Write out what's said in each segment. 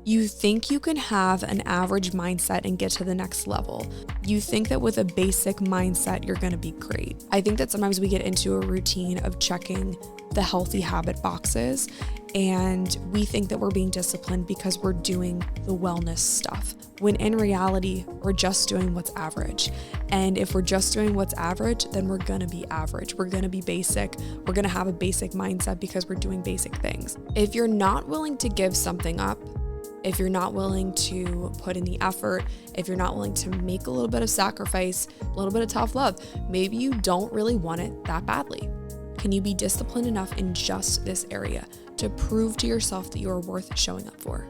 You think you can have an average mindset and get to the next level. You think that with a basic mindset, you're going to be great. I think that sometimes we get into a routine of checking the healthy habit boxes, and we think that we're being disciplined because we're doing the wellness stuff, when in reality, we're just doing what's average. And if we're just doing what's average, then we're going to be average. We're going to be basic. We're going to have a basic mindset because we're doing basic things. If you're not willing to give something up, if you're not willing to put in the effort, if you're not willing to make a little bit of sacrifice, a little bit of tough love, maybe you don't really want it that badly. Can you be disciplined enough in just this area to prove to yourself that you are worth showing up for?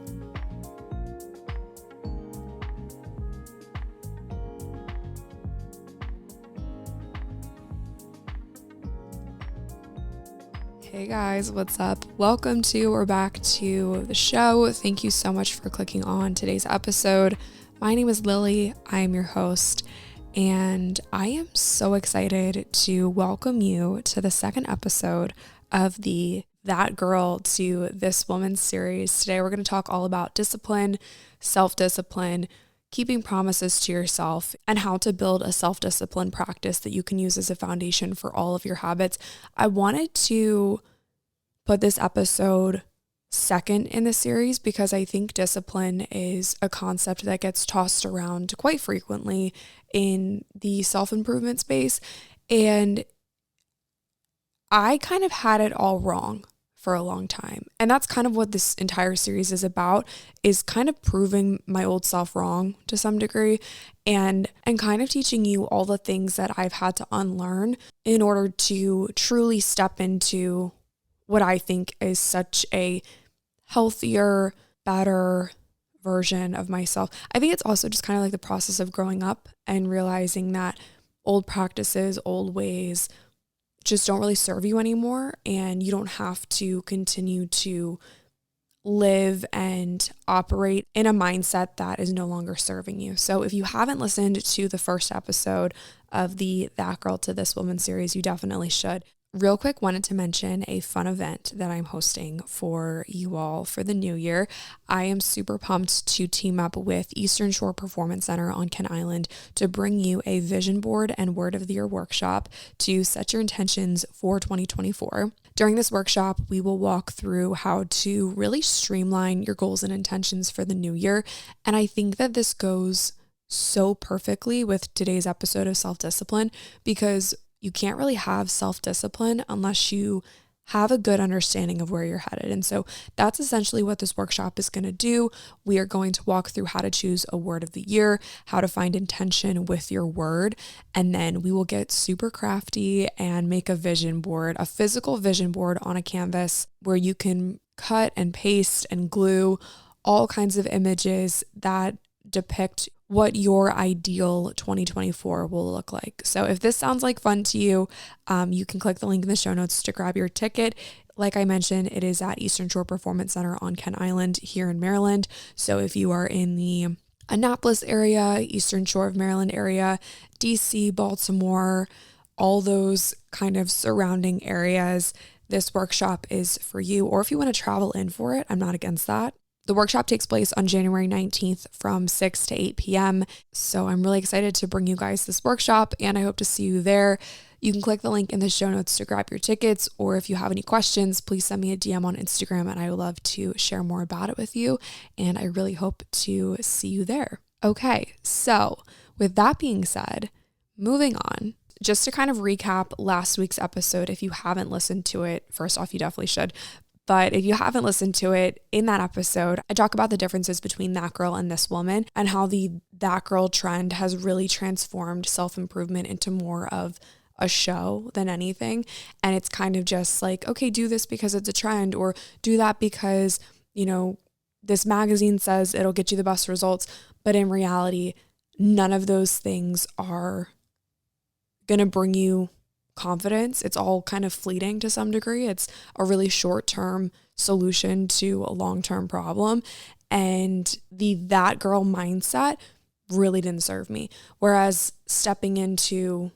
Hey guys, what's up? Welcome to or back to the show. Thank you so much for clicking on today's episode. My name is Lily. I am your host, and I am so excited to welcome you to the second episode of the That Girl to This Woman series. Today we're going to talk all about discipline, self-discipline, keeping promises to yourself, and how to build a self-discipline practice that you can use as a foundation for all of your habits. I wanted to put this episode second in the series because I think discipline is a concept that gets tossed around quite frequently in the self-improvement space. And I kind of had it all wrong for a long time. And that's kind of what this entire series is about, is kind of proving my old self wrong to some degree and kind of teaching you all the things that I've had to unlearn in order to truly step into what I think is such a healthier, better version of myself. I think it's also just kind of like the process of growing up and realizing that old practices, old ways just don't really serve you anymore, and you don't have to continue to live and operate in a mindset that is no longer serving you. So if you haven't listened to the first episode of the That Girl to This Woman series, you definitely should. Real quick, wanted to mention a fun event that I'm hosting for you all for the new year. I am super pumped to team up with Eastern Shore Performance Center on Kent Island to bring you a vision board and word of the year workshop to set your intentions for 2024. During this workshop, we will walk through how to really streamline your goals and intentions for the new year. And I think that this goes so perfectly with today's episode of self-discipline, because you can't really have self-discipline unless you have a good understanding of where you're headed. And so that's essentially what this workshop is going to do. We are going to walk through how to choose a word of the year, how to find intention with your word, and then we will get super crafty and make a vision board, a physical vision board on a canvas where you can cut and paste and glue all kinds of images that depict what your ideal 2024 will look like. So if this sounds like fun to you, you can click the link in the show notes to grab your ticket. Like I mentioned, it is at Eastern Shore Performance Center on Kent Island here in Maryland. So if you are in the Annapolis area, Eastern Shore of Maryland area, DC, Baltimore, all those kind of surrounding areas, this workshop is for you. Or if you want to travel in for it, I'm not against that. The workshop takes place on January 19th from 6 to 8 p.m. So I'm really excited to bring you guys this workshop, and I hope to see you there. You can click the link in the show notes to grab your tickets, or if you have any questions, please send me a DM on Instagram and I would love to share more about it with you. And I really hope to see you there. Okay, so with that being said, moving on. Just to kind of recap last week's episode, if you haven't listened to it, first off, you definitely should. But if you haven't listened to it, in that episode, I talk about the differences between that girl and this woman and how the that girl trend has really transformed self-improvement into more of a show than anything. And it's kind of just like, okay, do this because it's a trend, or do that because, you know, this magazine says it'll get you the best results. But in reality, none of those things are going to bring you confidence. It's all kind of fleeting to some degree. It's a really short-term solution to a long-term problem. And the that girl mindset really didn't serve me. Whereas stepping into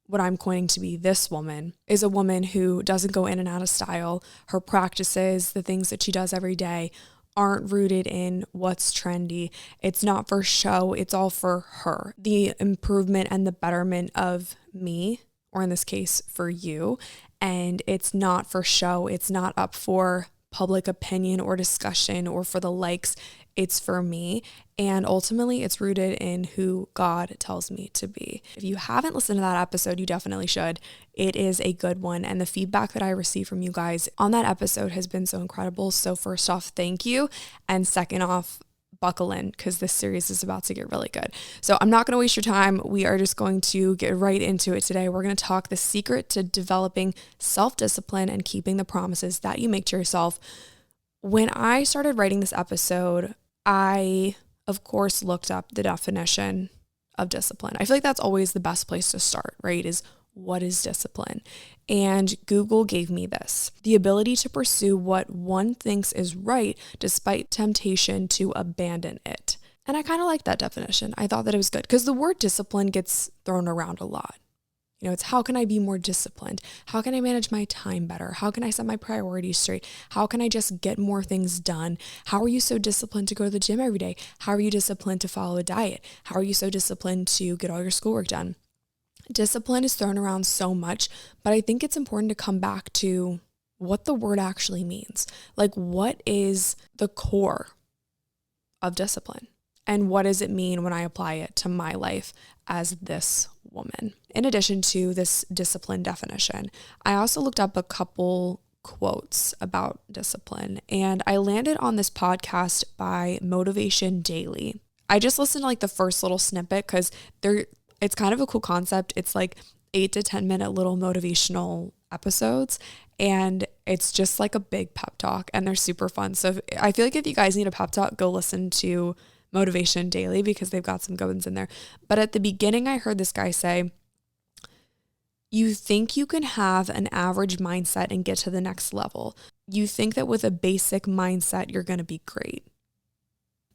what I'm coining to be this woman is a woman who doesn't go in and out of style. Her practices, the things that she does every day, aren't rooted in what's trendy. It's not for show. It's all for her. The improvement and the betterment of me, or in this case, for you. And it's not for show. It's not up for public opinion or discussion or for the likes. It's for me. And ultimately, it's rooted in who God tells me to be. If you haven't listened to that episode, you definitely should. It is a good one. And the feedback that I received from you guys on that episode has been so incredible. So first off, thank you. And second off, buckle in because this series is about to get really good. So I'm not going to waste your time. We are just going to get right into it today. We're going to talk the secret to developing self-discipline and keeping the promises that you make to yourself. When I started writing this episode, I, of course, looked up the definition of discipline. I feel like that's always the best place to start, right? Is what is discipline? And Google gave me this: the ability to pursue what one thinks is right despite temptation to abandon it. And I kind of like that definition. I thought that it was good because the word discipline gets thrown around a lot. You know, it's how can I be more disciplined? How can I manage my time better? How can I set my priorities straight? How can I just get more things done? How are you so disciplined to go to the gym every day? How are you disciplined to follow a diet? How are you so disciplined to get all your schoolwork done? Discipline is thrown around so much, but I think it's important to come back to what the word actually means. Like, what is the core of discipline? And what does it mean when I apply it to my life as this woman? In addition to this discipline definition, I also looked up a couple quotes about discipline, and I landed on this podcast by Motivation Daily. I just listened to like the first little snippet because it's kind of a cool concept. It's like 8 to 10 minute little motivational episodes, and it's just like a big pep talk, and they're super fun. So I feel like if you guys need a pep talk, go listen to Motivation Daily because they've got some good ones in there. But at the beginning, I heard this guy say, you think you can have an average mindset and get to the next level. You think that with a basic mindset, you're going to be great.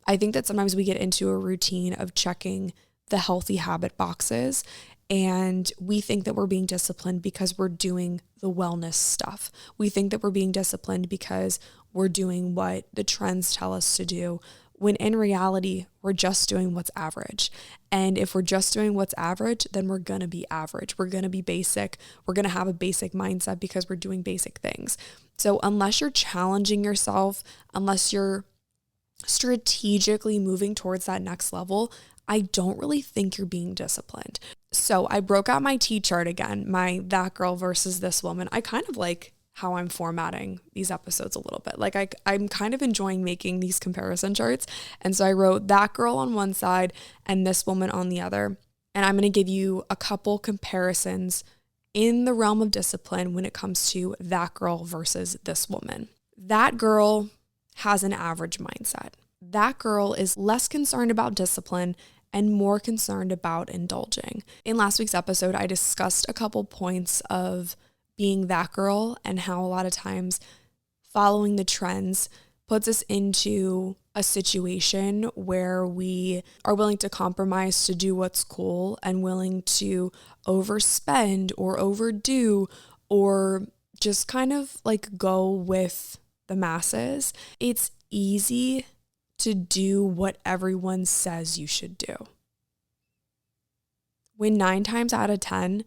I think that sometimes we get into a routine of checking the healthy habit boxes, and we think that we're being disciplined because we're doing the wellness stuff. We think that we're being disciplined because we're doing what the trends tell us to do, when in reality, we're just doing what's average. And if we're just doing what's average, then we're going to be average. We're going to be basic. We're going to have a basic mindset because we're doing basic things. So unless you're challenging yourself, unless you're strategically moving towards that next level, I don't really think you're being disciplined. So I broke out my T-chart again, my that girl versus this woman. I kind of like how I'm formatting these episodes a little bit. Like I'm kind of enjoying making these comparison charts. And so I wrote that girl on one side and this woman on the other. And I'm going to give you a couple comparisons in the realm of discipline when it comes to that girl versus this woman. That girl has an average mindset. That girl is less concerned about discipline and more concerned about indulging. In last week's episode, I discussed a couple points of being that girl and how a lot of times following the trends puts us into a situation where we are willing to compromise to do what's cool and willing to overspend or overdo or just kind of like go with the masses. It's easy to do what everyone says you should do, when 9 times out of 10,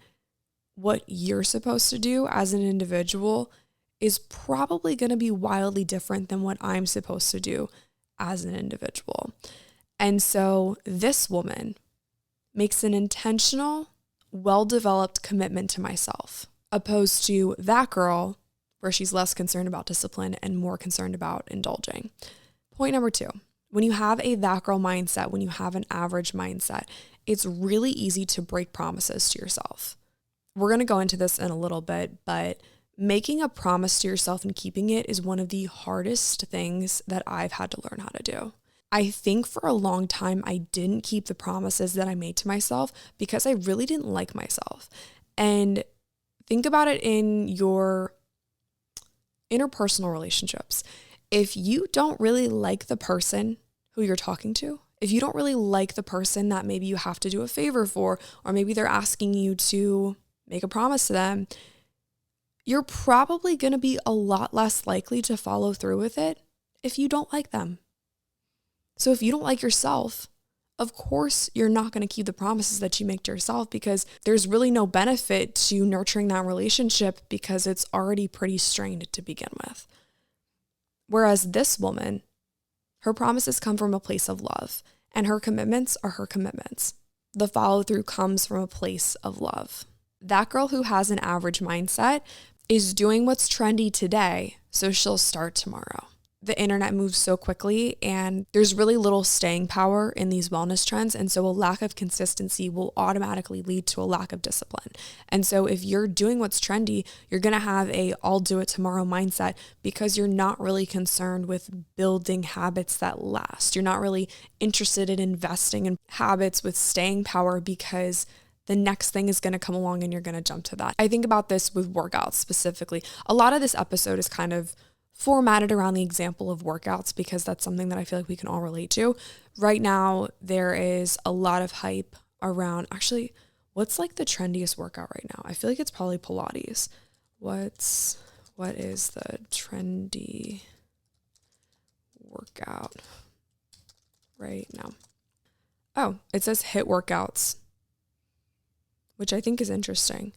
what you're supposed to do as an individual is probably going to be wildly different than what I'm supposed to do as an individual. And so this woman makes an intentional, well-developed commitment to myself, opposed to that girl where she's less concerned about discipline and more concerned about indulging. Point number 2, when you have a that girl mindset, when you have an average mindset, it's really easy to break promises to yourself. We're going to go into this in a little bit, but making a promise to yourself and keeping it is one of the hardest things that I've had to learn how to do. I think for a long time, I didn't keep the promises that I made to myself because I really didn't like myself. And think about it in your interpersonal relationships. If you don't really like the person who you're talking to, if you don't really like the person that maybe you have to do a favor for, or maybe they're asking you to make a promise to them, you're probably going to be a lot less likely to follow through with it if you don't like them. So if you don't like yourself, of course, you're not going to keep the promises that you make to yourself, because there's really no benefit to nurturing that relationship because it's already pretty strained to begin with. Whereas this woman, her promises come from a place of love, and her commitments are her commitments. The follow through comes from a place of love. That girl who has an average mindset is doing what's trendy today, so she'll start tomorrow. The internet moves so quickly, and there's really little staying power in these wellness trends. And so a lack of consistency will automatically lead to a lack of discipline. And so if you're doing what's trendy, you're going to have a I'll do it tomorrow mindset, because you're not really concerned with building habits that last. You're not really interested in investing in habits with staying power, because the next thing is going to come along and you're going to jump to that. I think about this with workouts specifically. A lot of this episode is kind of formatted around the example of workouts, because that's something that I feel like we can all relate to. Right now, there is a lot of hype around, actually, what's like the trendiest workout right now? I feel like it's probably Pilates. What is the trendy workout right now? Oh, it says HIIT workouts, which I think is interesting.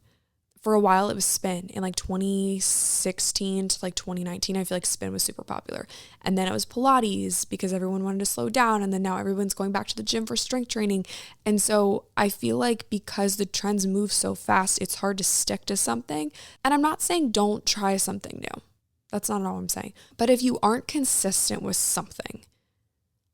For a while, it was spin. In like 2016 to like 2019, I feel like spin was super popular. And then it was Pilates, because everyone wanted to slow down. And then now everyone's going back to the gym for strength training. And so I feel like because the trends move so fast, it's hard to stick to something. And I'm not saying don't try something new. That's not all I'm saying. But if you aren't consistent with something,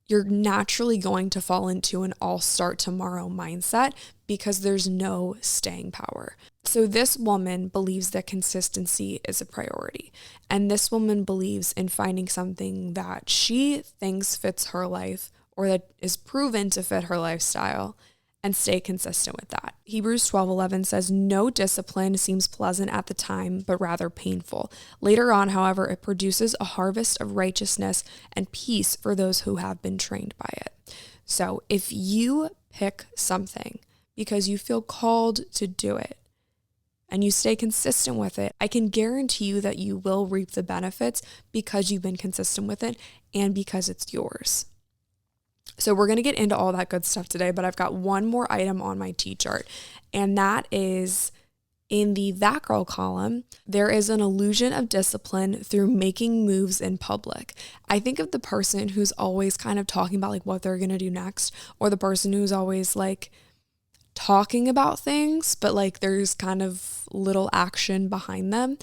you're naturally going to fall into an I'll start tomorrow mindset, because there's no staying power. So this woman believes that consistency is a priority. And this woman believes in finding something that she thinks fits her life, or that is proven to fit her lifestyle, and stay consistent with that. Hebrews 12:11 says, "No discipline seems pleasant at the time, but rather painful. Later on, however, it produces a harvest of righteousness and peace for those who have been trained by it." So if you pick something because you feel called to do it, and you stay consistent with it, I can guarantee you that you will reap the benefits, because you've been consistent with it and because it's yours. So we're going to get into all that good stuff today, but I've got one more item on my T chart, and that is in the That Girl column. There is an illusion of discipline through making moves in public. I think of the person who's always kind of talking about like what they're going to do next, or the person who's always like talking about things, but like there's kind of little action behind them.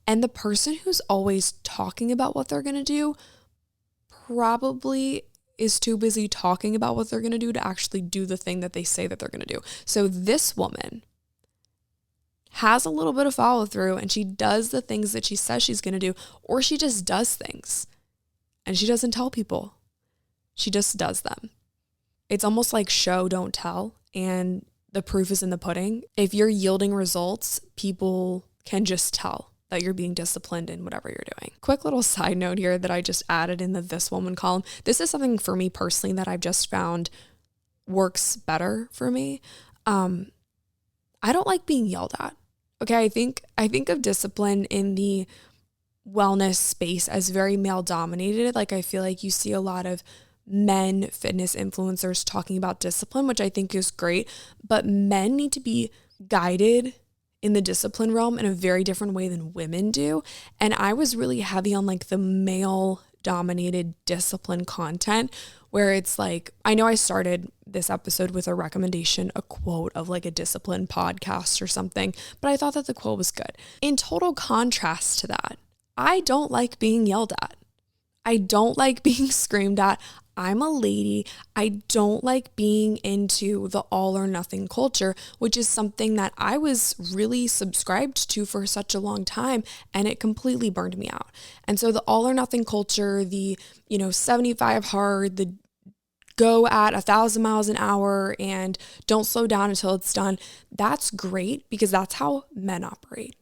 And the person who's always talking about what they're going to do probably is too busy talking about what they're going to do to actually do the thing that they say that they're going to do. So this woman has a little bit of follow through, and she does the things that she says she's going to do, or she just does things and she doesn't tell people. She just does them. It's almost like show, don't tell. And the proof is in the pudding. If you're yielding results, people can just tell that you're being disciplined in whatever you're doing. Quick little side note here that I just added in the This Woman column. This is something for me personally that I've just found works better for me. I don't like being yelled at. Okay, I think of discipline in the wellness space as very male dominated. Like I feel like you see a lot of men fitness influencers talking about discipline, which I think is great, but men need to be guided in the discipline realm in a very different way than women do. And I was really heavy on like the male dominated discipline content, where it's like, I know I started this episode with a recommendation, a quote of like a discipline podcast or something, but I thought that the quote was good. In total contrast to that, I don't like being yelled at. I don't like being screamed at. I'm a lady. I don't like being into the all or nothing culture, which is something that I was really subscribed to for such a long time, and it completely burned me out. And so the all or nothing culture, the, 75 hard, the go at 1,000 miles an hour and don't slow down until it's done. That's great, because that's how men operate.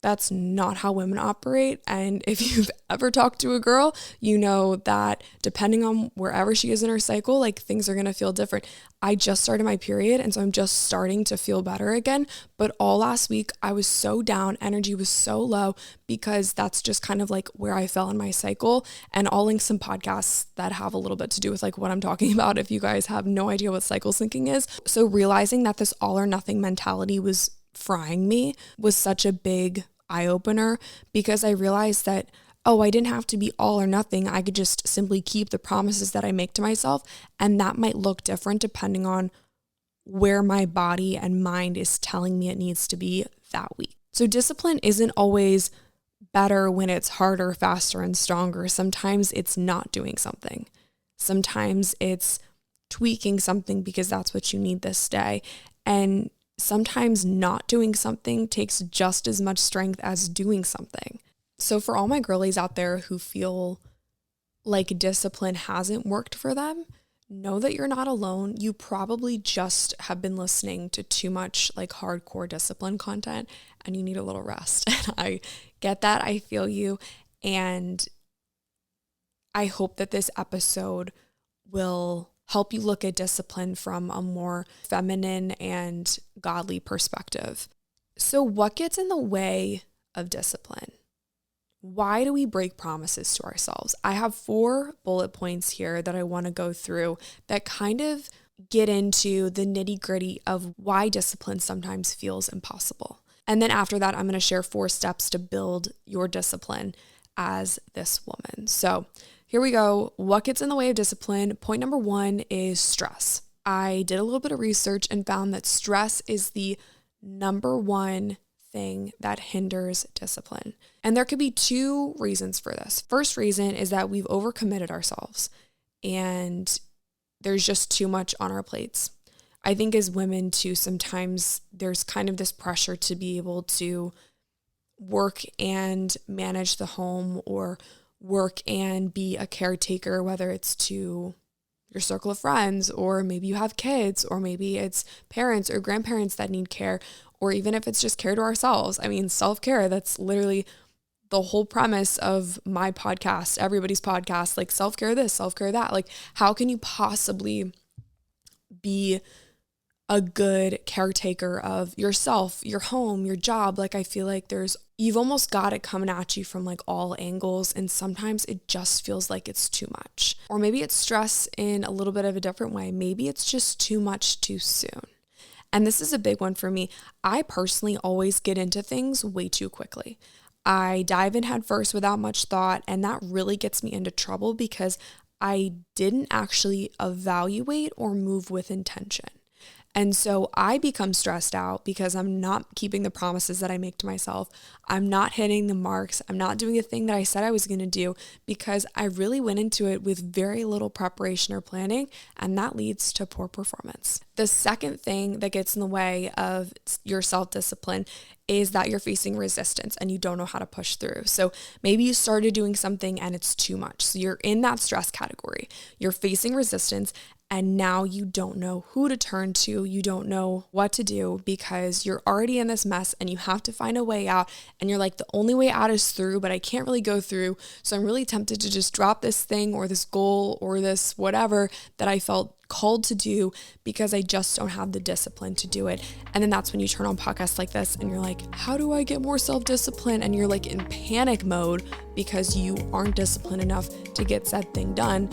That's not how women operate. And if you've ever talked to a girl, you know that depending on wherever she is in her cycle, like things are going to feel different. I just started my period, and so I'm just starting to feel better again. But all last week, I was so down. Energy was so low because that's just kind of like where I fell in my cycle. And I'll link some podcasts that have a little bit to do with like what I'm talking about if you guys have no idea what cycle syncing is. So realizing that this all or nothing mentality was frying me was such a big eye opener, because I realized that, I didn't have to be all or nothing. I could just simply keep the promises that I make to myself. And that might look different depending on where my body and mind is telling me it needs to be that week. So discipline isn't always better when it's harder, faster, and stronger. Sometimes it's not doing something. Sometimes it's tweaking something because that's what you need this day. And sometimes not doing something takes just as much strength as doing something. So for all my girlies out there who feel like discipline hasn't worked for them, know that you're not alone. You probably just have been listening to too much like hardcore discipline content and you need a little rest. And I get that. I feel you. And I hope that this episode will help you look at discipline from a more feminine and godly perspective. So what gets in the way of discipline? Why do we break promises to ourselves? I have 4 bullet points here that I want to go through that kind of get into the nitty-gritty of why discipline sometimes feels impossible. And then after that, I'm going to share 4 steps to build your discipline as this woman. So here we go. What gets in the way of discipline? Point number 1 is stress. I did a little bit of research and found that stress is the number 1 thing that hinders discipline. And there could be 2 reasons for this. First reason is that we've overcommitted ourselves and there's just too much on our plates. I think as women too, sometimes there's kind of this pressure to be able to work and manage the home or work and be a caretaker, whether it's to your circle of friends, or maybe you have kids, or maybe it's parents or grandparents that need care, or even if it's just care to ourselves. I mean, self-care, that's literally the whole premise of my podcast, everybody's podcast, like self-care this, self-care that. Like, how can you possibly be a good caretaker of yourself, your home, your job? Like, I feel like you've almost got it coming at you from like all angles. And sometimes it just feels like it's too much. Or maybe it's stress in a little bit of a different way. Maybe it's just too much too soon. And this is a big one for me. I personally always get into things way too quickly. I dive in head first without much thought. And that really gets me into trouble because I didn't actually evaluate or move with intention. And so I become stressed out because I'm not keeping the promises that I make to myself. I'm not hitting the marks. I'm not doing the thing that I said I was going to do because I really went into it with very little preparation or planning, and that leads to poor performance. The second thing that gets in the way of your self-discipline is that you're facing resistance and you don't know how to push through. So maybe you started doing something and it's too much. So you're in that stress category. You're facing resistance and now you don't know who to turn to. You don't know what to do because you're already in this mess and you have to find a way out. And you're like, the only way out is through, but I can't really go through. So I'm really tempted to just drop this thing or this goal or this whatever that I felt called to do because I just don't have the discipline to do it. And then that's when you turn on podcasts like this and you're like, how do I get more self-discipline? And you're like in panic mode because you aren't disciplined enough to get said thing done.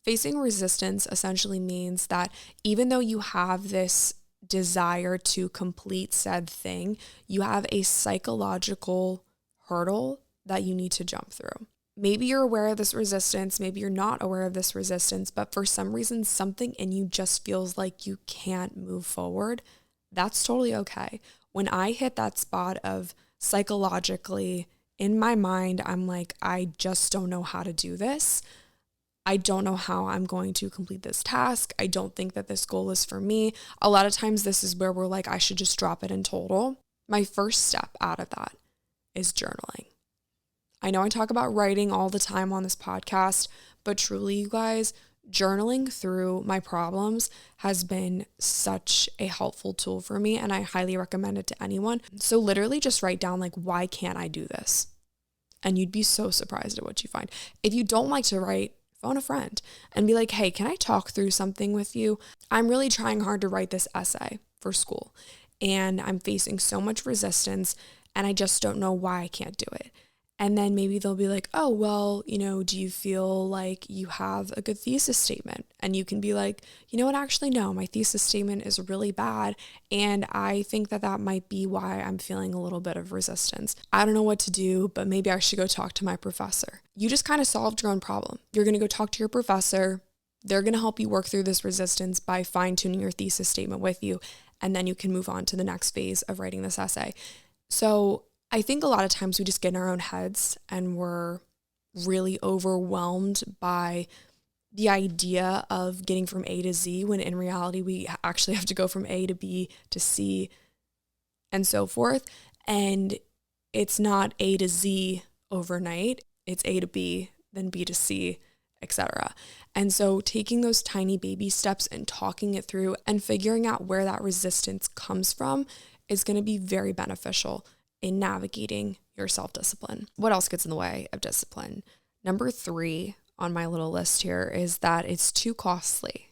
Facing resistance essentially means that even though you have this desire to complete said thing, you have a psychological hurdle that you need to jump through. Maybe you're aware of this resistance, maybe you're not aware of this resistance, but for some reason, something in you just feels like you can't move forward. That's totally okay. When I hit that spot of psychologically, in my mind, I'm like, I just don't know how to do this. I don't know how I'm going to complete this task. I don't think that this goal is for me. A lot of times this is where we're like, I should just drop it in total. My first step out of that is journaling. I know I talk about writing all the time on this podcast, but truly, you guys, journaling through my problems has been such a helpful tool for me, and I highly recommend it to anyone. So literally just write down like, why can't I do this? And you'd be so surprised at what you find. If you don't like to write, phone a friend and be like, hey, can I talk through something with you? I'm really trying hard to write this essay for school and I'm facing so much resistance and I just don't know why I can't do it. And then maybe they'll be like, oh, well, do you feel like you have a good thesis statement? And you can be like, you know what, actually, no, my thesis statement is really bad. And I think that might be why I'm feeling a little bit of resistance. I don't know what to do, but maybe I should go talk to my professor. You just kind of solved your own problem. You're going to go talk to your professor. They're going to help you work through this resistance by fine-tuning your thesis statement with you. And then you can move on to the next phase of writing this essay. So I think a lot of times we just get in our own heads and we're really overwhelmed by the idea of getting from A to Z when in reality we actually have to go from A to B to C and so forth. And it's not A to Z overnight. It's A to B, then B to C, etc. And so taking those tiny baby steps and talking it through and figuring out where that resistance comes from is going to be very beneficial in navigating your self-discipline. What else gets in the way of discipline? Number 3 on my little list here is that it's too costly.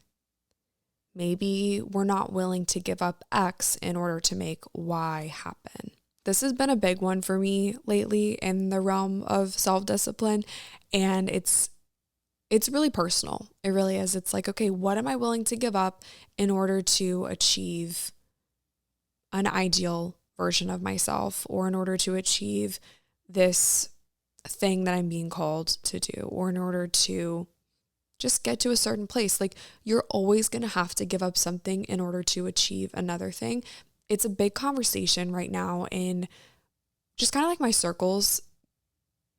Maybe we're not willing to give up X in order to make Y happen. This has been a big one for me lately in the realm of self-discipline, and it's really personal. It really is. It's like, okay, what am I willing to give up in order to achieve an ideal version of myself, or in order to achieve this thing that I'm being called to do, or in order to just get to a certain place? Like, you're always going to have to give up something in order to achieve another thing. It's a big conversation right now in just kind of like my circles.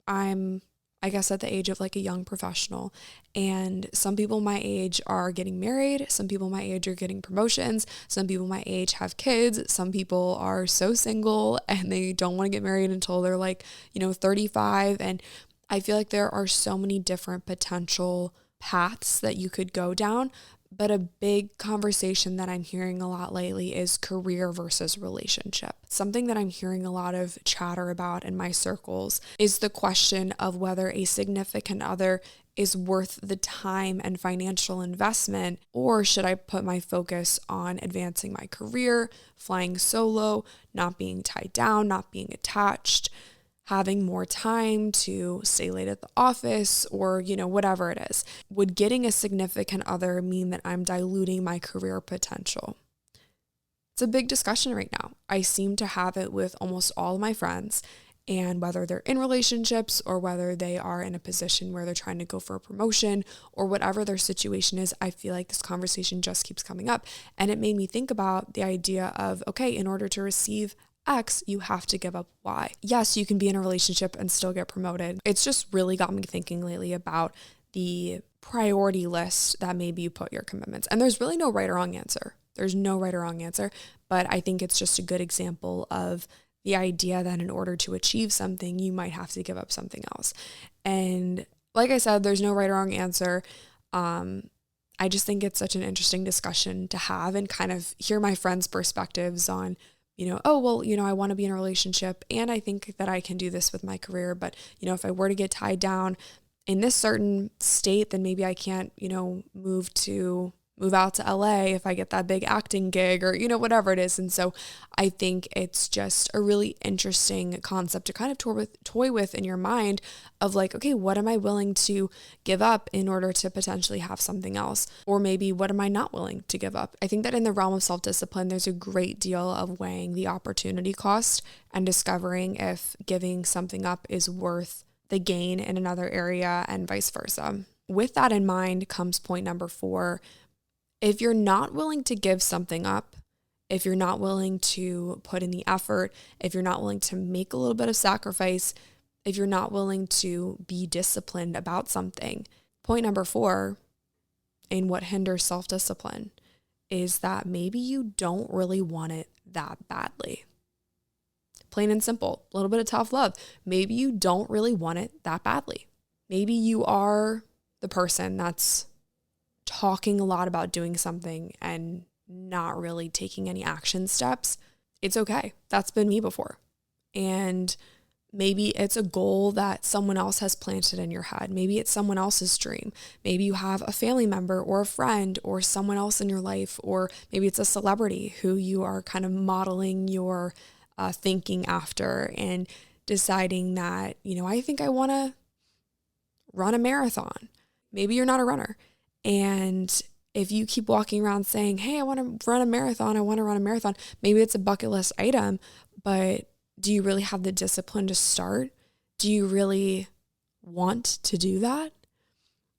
I'm, I guess, at the age of like a young professional, and some people my age are getting married. Some people my age are getting promotions. Some people my age have kids. Some people are so single and they don't want to get married until they're like, 35. And I feel like there are so many different potential paths that you could go down. But a big conversation that I'm hearing a lot lately is career versus relationship. Something that I'm hearing a lot of chatter about in my circles is the question of whether a significant other is worth the time and financial investment, or should I put my focus on advancing my career, flying solo, not being tied down, not being attached, having more time to stay late at the office, or, whatever it is. Would getting a significant other mean that I'm diluting my career potential? It's a big discussion right now. I seem to have it with almost all of my friends, and whether they're in relationships or whether they are in a position where they're trying to go for a promotion or whatever their situation is, I feel like this conversation just keeps coming up. And it made me think about the idea of, okay, in order to receive X, you have to give up Y. Yes, you can be in a relationship and still get promoted. It's just really got me thinking lately about the priority list that maybe you put your commitments. And there's really no right or wrong answer. There's no right or wrong answer, but I think it's just a good example of the idea that in order to achieve something, you might have to give up something else. And like I said, there's no right or wrong answer. I just think it's such an interesting discussion to have and kind of hear my friends' perspectives on, oh, well, I want to be in a relationship and I think that I can do this with my career. But, if I were to get tied down in this certain state, then maybe I can't, move out to LA if I get that big acting gig or, whatever it is. And so I think it's just a really interesting concept to kind of toy with in your mind of like, okay, what am I willing to give up in order to potentially have something else? Or maybe what am I not willing to give up? I think that in the realm of self-discipline, there's a great deal of weighing the opportunity cost and discovering if giving something up is worth the gain in another area and vice versa. With that in mind comes point number 4. If you're not willing to give something up, if you're not willing to put in the effort, if you're not willing to make a little bit of sacrifice, if you're not willing to be disciplined about something, point number 4 in what hinders self-discipline is that maybe you don't really want it that badly. Plain and simple, a little bit of tough love. Maybe you don't really want it that badly. Maybe you are the person that's talking a lot about doing something and not really taking any action steps, it's okay. That's been me before. And maybe it's a goal that someone else has planted in your head. Maybe it's someone else's dream. Maybe you have a family member or a friend or someone else in your life, or maybe it's a celebrity who you are kind of modeling your thinking after and deciding that, I think I want to run a marathon. Maybe you're not a runner. And if you keep walking around saying, hey, I want to run a marathon, maybe it's a bucket list item, but do you really have the discipline to start? Do you really want to do that?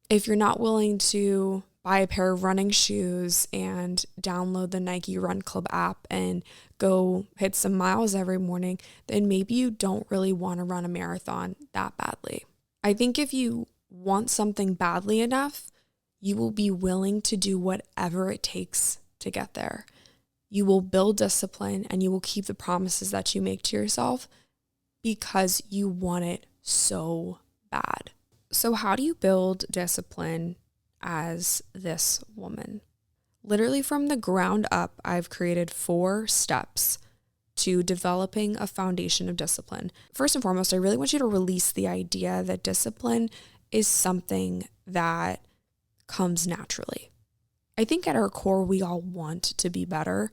If you're not willing to buy a pair of running shoes and download the Nike Run Club app and go hit some miles every morning, then maybe you don't really want to run a marathon that badly. I think if you want something badly enough, you will be willing to do whatever it takes to get there. You will build discipline and you will keep the promises that you make to yourself because you want it so bad. So how do you build discipline as this woman? Literally from the ground up, I've created 4 steps to developing a foundation of discipline. First and foremost, I really want you to release the idea that discipline is something that comes naturally. I think at our core, we all want to be better.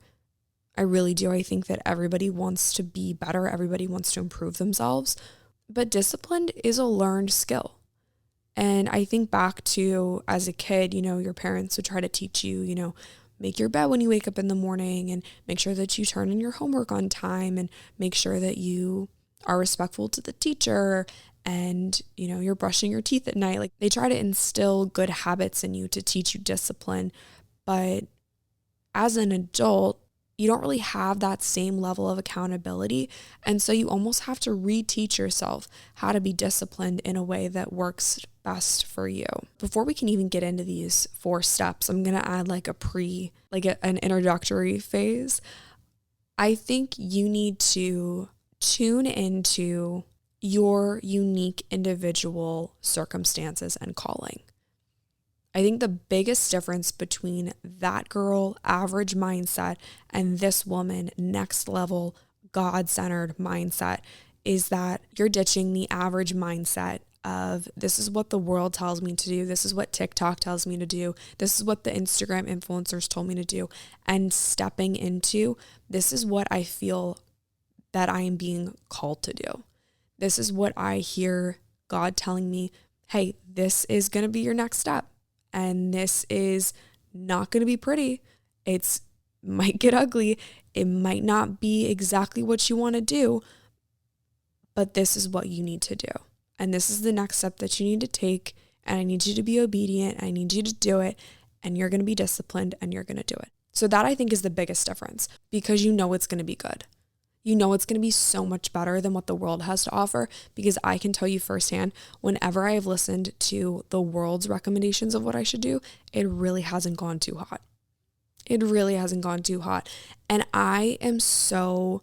I really do. I think that everybody wants to be better. Everybody wants to improve themselves. But discipline is a learned skill. And I think back to as a kid, your parents would try to teach you, make your bed when you wake up in the morning and make sure that you turn in your homework on time and make sure that you are respectful to the teacher and, you're brushing your teeth at night. Like they try to instill good habits in you to teach you discipline. But as an adult, you don't really have that same level of accountability. And so you almost have to reteach yourself how to be disciplined in a way that works best for you. Before we can even get into these 4 steps, I'm going to add an introductory phase. I think you need to tune into your unique individual circumstances and calling. I think the biggest difference between that girl average mindset and this woman next level God-centered mindset is that you're ditching the average mindset of this is what the world tells me to do. This is what TikTok tells me to do. This is what the Instagram influencers told me to do. And stepping into this is what I feel that I am being called to do. This is what I hear God telling me, hey, this is going to be your next step. And this is not going to be pretty. It might get ugly. It might not be exactly what you want to do, but this is what you need to do. And this is the next step that you need to take. And I need you to be obedient. I need you to do it. And you're going to be disciplined and you're going to do it. So that I think is the biggest difference because it's going to be good. It's going to be so much better than what the world has to offer because I can tell you firsthand, whenever I have listened to the world's recommendations of what I should do, it really hasn't gone too hot. It really hasn't gone too hot. And I am so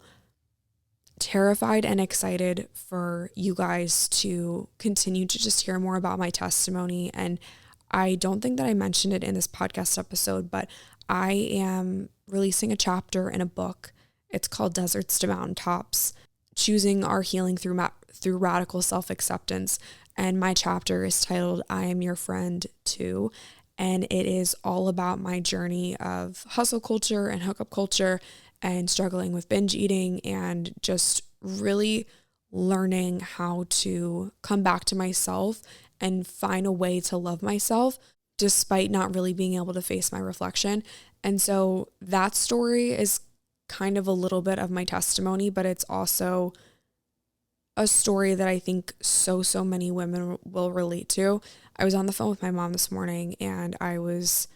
terrified and excited for you guys to continue to just hear more about my testimony. And I don't think that I mentioned it in this podcast episode, but I am releasing a chapter in a book. It's called Deserts to Mountaintops, Choosing Our Healing Through Radical Self-Acceptance. And my chapter is titled, I Am Your Friend Too. And it is all about my journey of hustle culture and hookup culture and struggling with binge eating and just really learning how to come back to myself and find a way to love myself despite not really being able to face my reflection. And so that story is kind of a little bit of my testimony, but it's also a story that I think so many women will relate to. I was on the phone with my mom this morning and I was,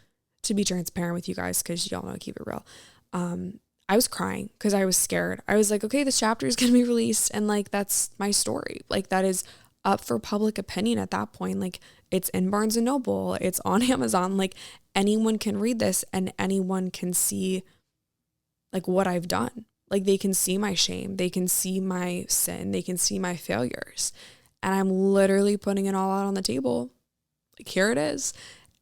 to be transparent with you guys, because y'all know I keep it real. I was crying because I was scared. I was like, okay, this chapter is going to be released. And that's my story. That is up for public opinion at that point. It's in Barnes and Noble, it's on Amazon. Anyone can read this and anyone can see what I've done. They can see my shame. They can see my sin. They can see my failures. And I'm literally putting it all out on the table. Here it is.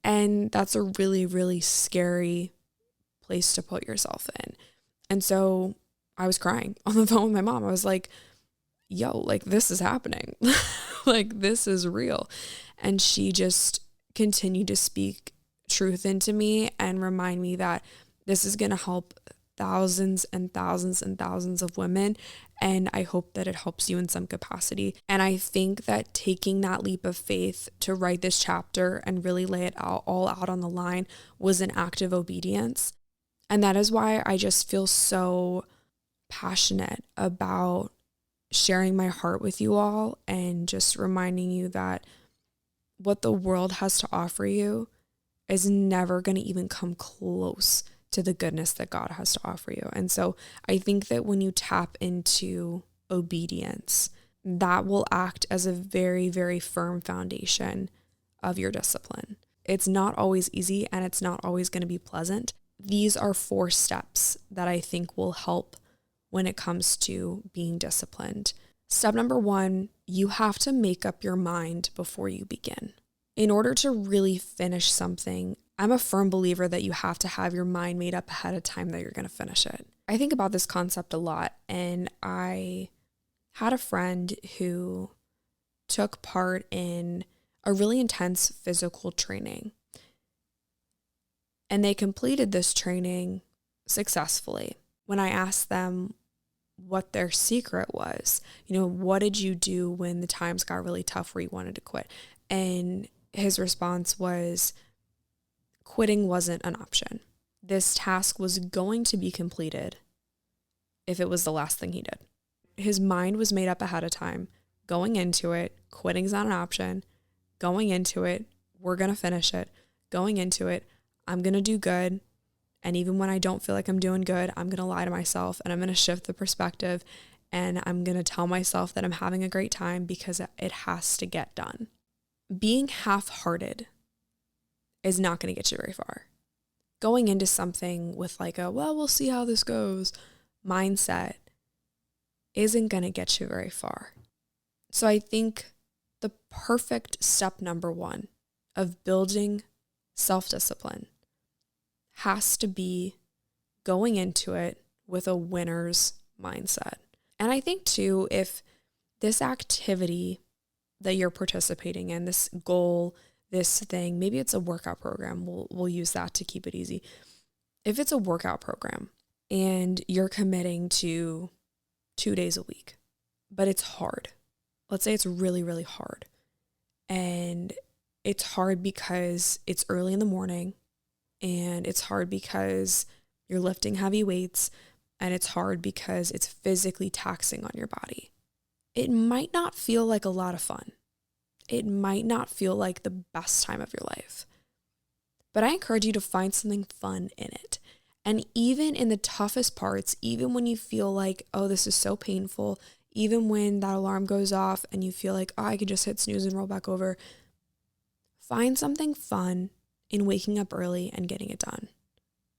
And that's a really, really scary place to put yourself in. And so I was crying on the phone with my mom. I was like, yo, like this is happening. Like this is real. And she just continued to speak truth into me and remind me that this is going to help thousands and thousands and thousands of women. And I hope that it helps you in some capacity. And I think that taking that leap of faith to write this chapter and really lay it all out on the line was an act of obedience. And that is why I just feel so passionate about sharing my heart with you all and just reminding you that what the world has to offer you is never going to even come close to the goodness that God has to offer you. And so I think that when you tap into obedience, that will act as a very, very firm foundation of your discipline. It's not always easy and it's not always going to be pleasant. These are 4 steps that I think will help when it comes to being disciplined. Step number 1, you have to make up your mind before you begin. In order to really finish something, I'm a firm believer that you have to have your mind made up ahead of time that you're going to finish it. I think about this concept a lot, and I had a friend who took part in a really intense physical training. And they completed this training successfully. When I asked them what their secret was, what did you do when the times got really tough where you wanted to quit? And his response was, quitting wasn't an option. This task was going to be completed if it was the last thing he did. His mind was made up ahead of time. Going into it, quitting's not an option. Going into it, we're going to finish it. Going into it, I'm going to do good. And even when I don't feel like I'm doing good, I'm going to lie to myself and I'm going to shift the perspective and I'm going to tell myself that I'm having a great time because it has to get done. Being half-hearted is not going to get you very far. Going into something with like we'll see how this goes mindset isn't going to get you very far. So I think the perfect step number 1 of building self-discipline has to be going into it with a winner's mindset. And I think too, if this activity that you're participating in, this goal, this thing, maybe it's a workout program, we'll use that to keep it easy. If it's a workout program and you're committing to 2 days a week, but it's hard. Let's say it's really, really hard. And it's hard because it's early in the morning, and it's hard because you're lifting heavy weights, and it's hard because it's physically taxing on your body. It might not feel like a lot of fun. It might not feel like the best time of your life. But I encourage you to find something fun in it. And even in the toughest parts, even when you feel like, oh, this is so painful, even when that alarm goes off and you feel like, oh, I could just hit snooze and roll back over, find something fun in waking up early and getting it done.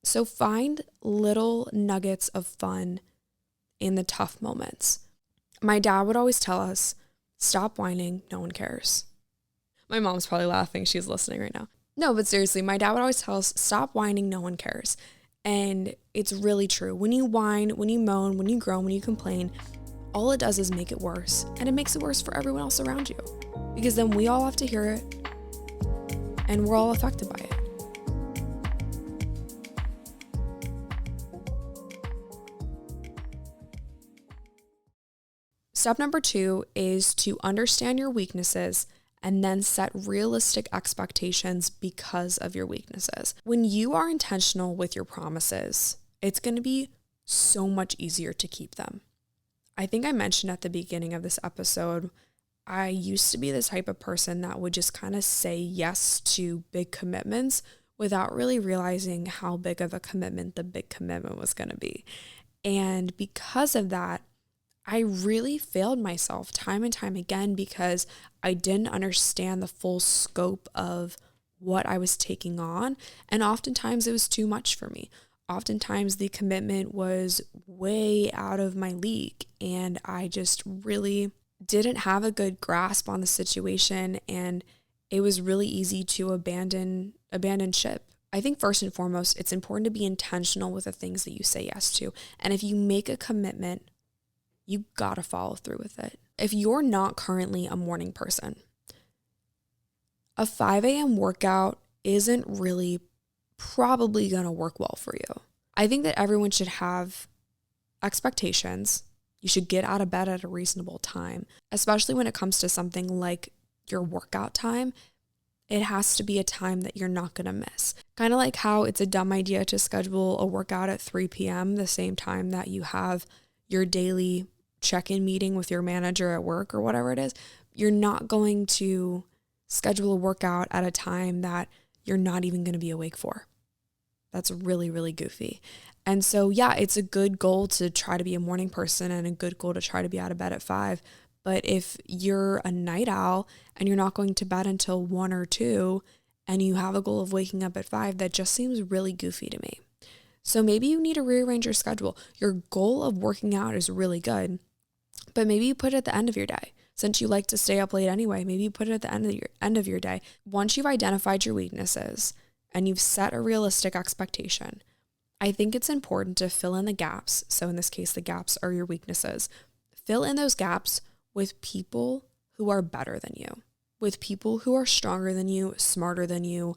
So find little nuggets of fun in the tough moments. My dad would always tell us, stop whining, no one cares. My mom's probably laughing, she's listening right now. No, but seriously, my dad would always tell us, stop whining, no one cares. And it's really true. When you whine, when you moan, when you groan, when you complain, all it does is make it worse. And it makes it worse for everyone else around you. Because then we all have to hear it, and we're all affected by it. Step number 2 is to understand your weaknesses and then set realistic expectations because of your weaknesses. When you are intentional with your promises, it's going to be so much easier to keep them. I think I mentioned at the beginning of this episode, I used to be the type of person that would just kind of say yes to big commitments without really realizing how big of a commitment the big commitment was going to be. And because of that, I really failed myself time and time again because I didn't understand the full scope of what I was taking on. And oftentimes it was too much for me. Oftentimes the commitment was way out of my league and I just really didn't have a good grasp on the situation, and it was really easy to abandon abandon ship. I think first and foremost, it's important to be intentional with the things that you say yes to. And if you make a commitment, you gotta follow through with it. If you're not currently a morning person, a 5 a.m. workout isn't really probably gonna work well for you. I think that everyone should have expectations. You should get out of bed at a reasonable time, especially when it comes to something like your workout time. It has to be a time that you're not going to miss. Kind of like how it's a dumb idea to schedule a workout at 3 p.m., the same time that you have your daily check-in meeting with your manager at work or whatever it is. You're not going to schedule a workout at a time that you're not even going to be awake for. That's really, really goofy. And so, yeah, it's a good goal to try to be a morning person and a good goal to try to be out of bed at 5. But if you're a night owl and you're not going to bed until 1 or 2 and you have a goal of waking up at 5, that just seems really goofy to me. So maybe you need to rearrange your schedule. Your goal of working out is really good, but maybe you put it at the end of your day. Since you like to stay up late anyway, maybe you put it at the end of your day. Once you've identified your weaknesses and you've set a realistic expectation, I think it's important to fill in the gaps. So in this case, the gaps are your weaknesses. Fill in those gaps with people who are better than you, with people who are stronger than you, smarter than you,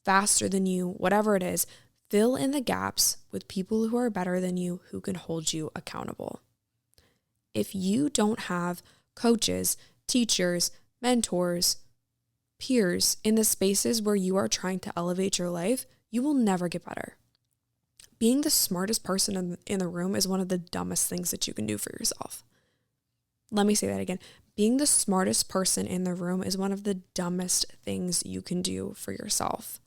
faster than you, whatever it is. Fill in the gaps with people who are better than you, who can hold you accountable. If you don't have coaches, teachers, mentors, peers in the spaces where you are trying to elevate your life, you will never get better. Being the smartest person in the room is one of the dumbest things that you can do for yourself. Let me say that again. Being the smartest person in the room is one of the dumbest things you can do for yourself.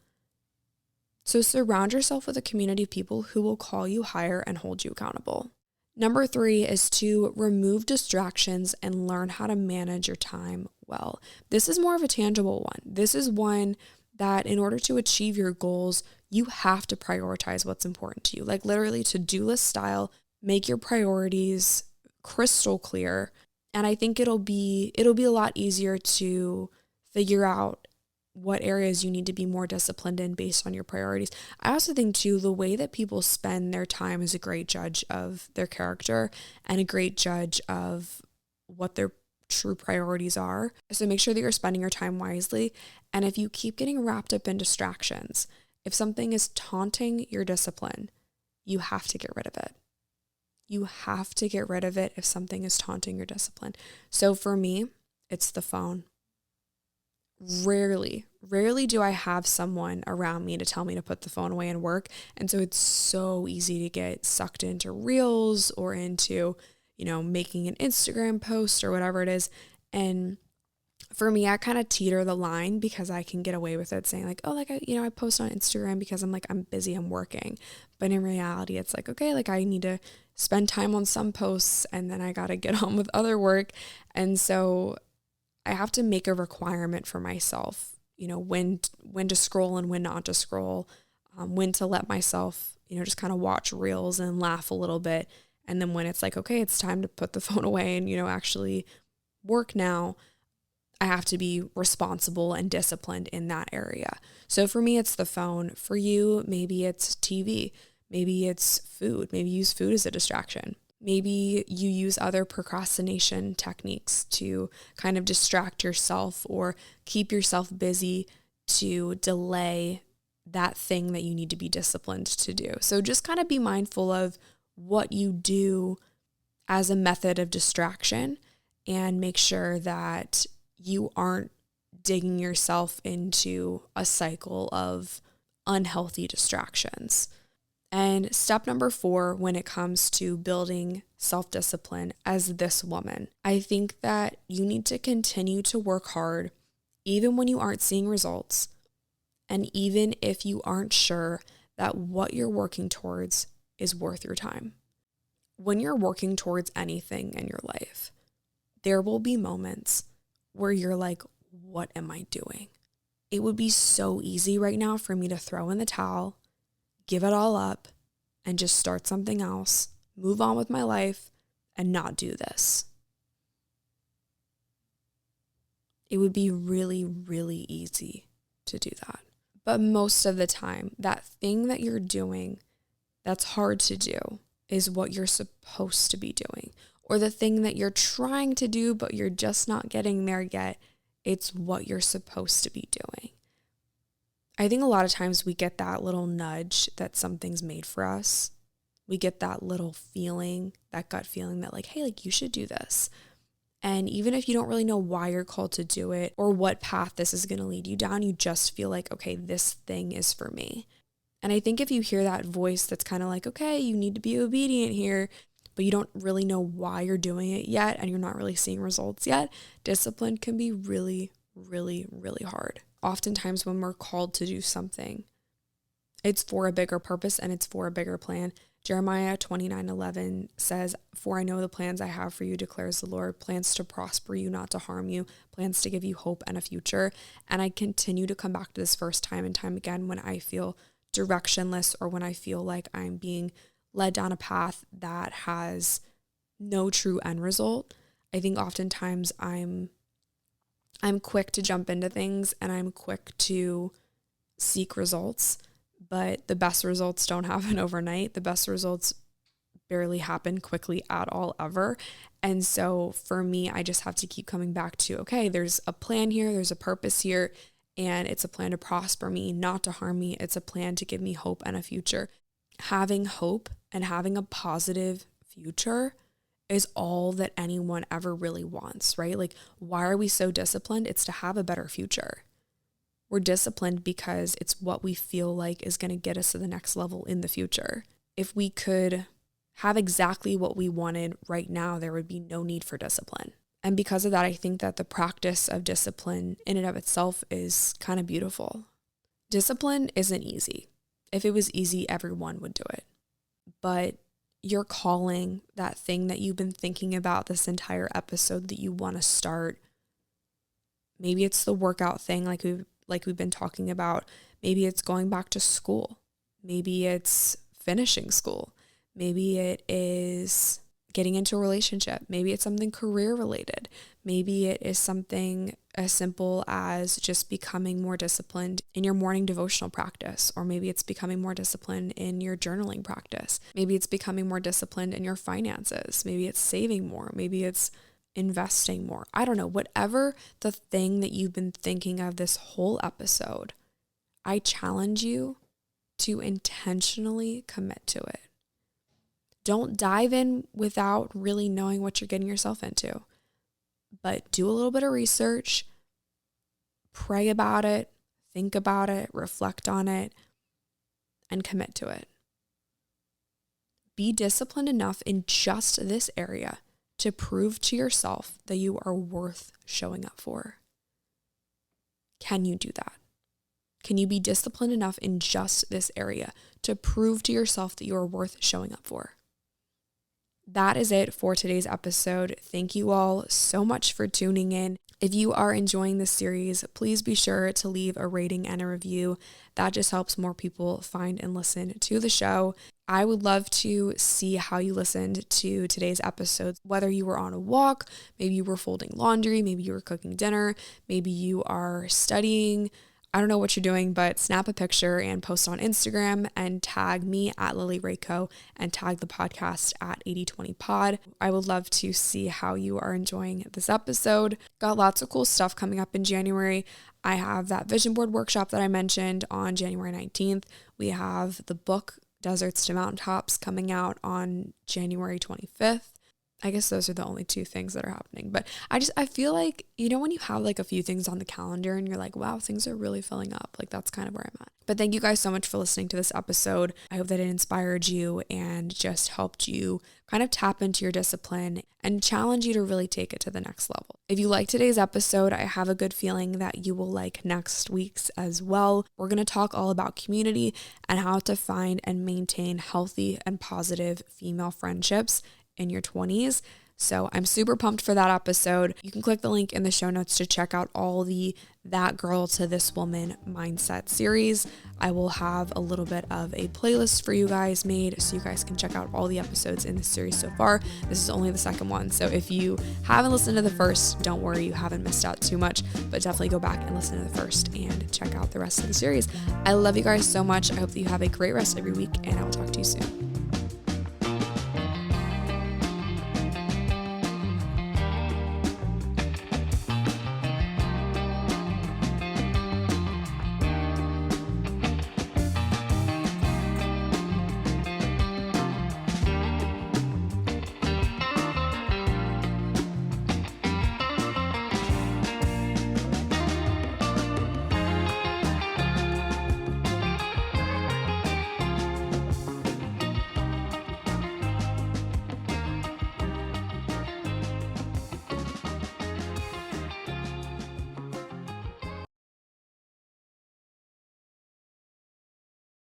So surround yourself with a community of people who will call you higher and hold you accountable. Number 3 is to remove distractions and learn how to manage your time well. This is more of a tangible one. This is one that in order to achieve your goals, you have to prioritize what's important to you. Like literally to-do list style, make your priorities crystal clear. And I think it'll be a lot easier to figure out what areas you need to be more disciplined in based on your priorities. I also think too, the way that people spend their time is a great judge of their character and a great judge of what their true priorities are. So make sure that you're spending your time wisely. And if you keep getting wrapped up in distractions, if something is taunting your discipline, you have to get rid of it. You have to get rid of it if something is taunting your discipline. So for me, it's the phone. Rarely do I have someone around me to tell me to put the phone away and work. And so it's so easy to get sucked into reels or into, making an Instagram post or whatever it is. And for me, I kind of teeter the line because I can get away with it saying like, oh, like, I post on Instagram because I'm busy, I'm working. But in reality, it's like, okay, like I need to spend time on some posts and then I got to get on with other work. And so I have to make a requirement for myself, when to scroll and when not to scroll, when to let myself, just kind of watch reels and laugh a little bit. And then when it's like, okay, it's time to put the phone away and, actually work now, I have to be responsible and disciplined in that area. So for me, it's the phone. For you, maybe it's TV. Maybe it's food. Maybe you use food as a distraction. Maybe you use other procrastination techniques to kind of distract yourself or keep yourself busy to delay that thing that you need to be disciplined to do. So just kind of be mindful of what you do as a method of distraction and make sure that you aren't digging yourself into a cycle of unhealthy distractions. And step number 4, when it comes to building self-discipline as this woman, I think that you need to continue to work hard, even when you aren't seeing results, and even if you aren't sure that what you're working towards is worth your time. When you're working towards anything in your life, there will be moments where you're like, what am I doing? It would be so easy right now for me to throw in the towel, give it all up, and just start something else, move on with my life, and not do this. It would be really, really easy to do that. But most of the time, that thing that you're doing that's hard to do is what you're supposed to be doing. Or the thing that you're trying to do, but you're just not getting there yet, it's what you're supposed to be doing. I think a lot of times we get that little nudge that something's made for us. We get that little feeling, that gut feeling that like, hey, like you should do this. And even if you don't really know why you're called to do it or what path this is going to lead you down, you just feel like, okay, this thing is for me. And I think if you hear that voice that's kind of like, okay, you need to be obedient here, but you don't really know why you're doing it yet and you're not really seeing results yet, discipline can be really, really, really hard. Oftentimes when we're called to do something, it's for a bigger purpose and it's for a bigger plan. Jeremiah 29:11 says, "For I know the plans I have for you, declares the Lord, plans to prosper you, not to harm you, plans to give you hope and a future." And I continue to come back to this verse time and time again when I feel directionless or when I feel like I'm being led down a path that has no true end result. I think oftentimes I'm quick to jump into things and I'm quick to seek results, but the best results don't happen overnight. The best results barely happen quickly at all ever. And so for me, I just have to keep coming back to, okay, there's a plan here, there's a purpose here, and it's a plan to prosper me, not to harm me. It's a plan to give me hope and a future. Having hope and having a positive future is all that anyone ever really wants, right? Like, why are we so disciplined? It's to have a better future. We're disciplined because it's what we feel like is going to get us to the next level in the future. If we could have exactly what we wanted right now, there would be no need for discipline. And because of that, I think that the practice of discipline in and of itself is kind of beautiful. Discipline isn't easy. If it was easy, everyone would do it. But your calling, that thing that you've been thinking about this entire episode that you want to start, maybe it's the workout thing like we've been talking about. Maybe it's going back to school. Maybe it's finishing school. Maybe it is getting into a relationship. Maybe it's something career related. Maybe it is something as simple as just becoming more disciplined in your morning devotional practice. Or maybe it's becoming more disciplined in your journaling practice. Maybe it's becoming more disciplined in your finances. Maybe it's saving more. Maybe it's investing more. I don't know, whatever the thing that you've been thinking of this whole episode, I challenge you to intentionally commit to it. Don't dive in without really knowing what you're getting yourself into, but do a little bit of research, pray about it, think about it, reflect on it, and commit to it. Be disciplined enough in just this area to prove to yourself that you are worth showing up for. Can you do that? Can you be disciplined enough in just this area to prove to yourself that you are worth showing up for? That is it for today's episode. Thank you all so much for tuning in. If you are enjoying this series, please be sure to leave a rating and a review. That just helps more people find and listen to the show. I would love to see how you listened to today's episode, whether you were on a walk, maybe you were folding laundry, maybe you were cooking dinner, maybe you are studying. I don't know what you're doing, but snap a picture and post on Instagram and tag me at Lily Rayco and tag the podcast at 8020pod. I would love to see how you are enjoying this episode. Got lots of cool stuff coming up in January. I have that vision board workshop that I mentioned on January 19th. We have the book Deserts to Mountaintops coming out on January 25th. I guess those are the only two things that are happening. But I feel like, you know, when you have like a few things on the calendar and you're like, wow, things are really filling up. Like that's kind of where I'm at. But thank you guys so much for listening to this episode. I hope that it inspired you and just helped you kind of tap into your discipline and challenge you to really take it to the next level. If you like today's episode, I have a good feeling that you will like next week's as well. We're going to talk all about community and how to find and maintain healthy and positive female friendships in your 20s. So I'm super pumped for that episode. You can click the link in the show notes to check out all the That Girl to This Woman mindset series. I will have a little bit of a playlist for you guys made so you guys can check out all the episodes in this series so far. This is only the second one. So if you haven't listened to the first, don't worry, you haven't missed out too much, but definitely go back and listen to the first and check out the rest of the series. I love you guys so much. I hope that you have a great rest of your week, and I will talk to you soon.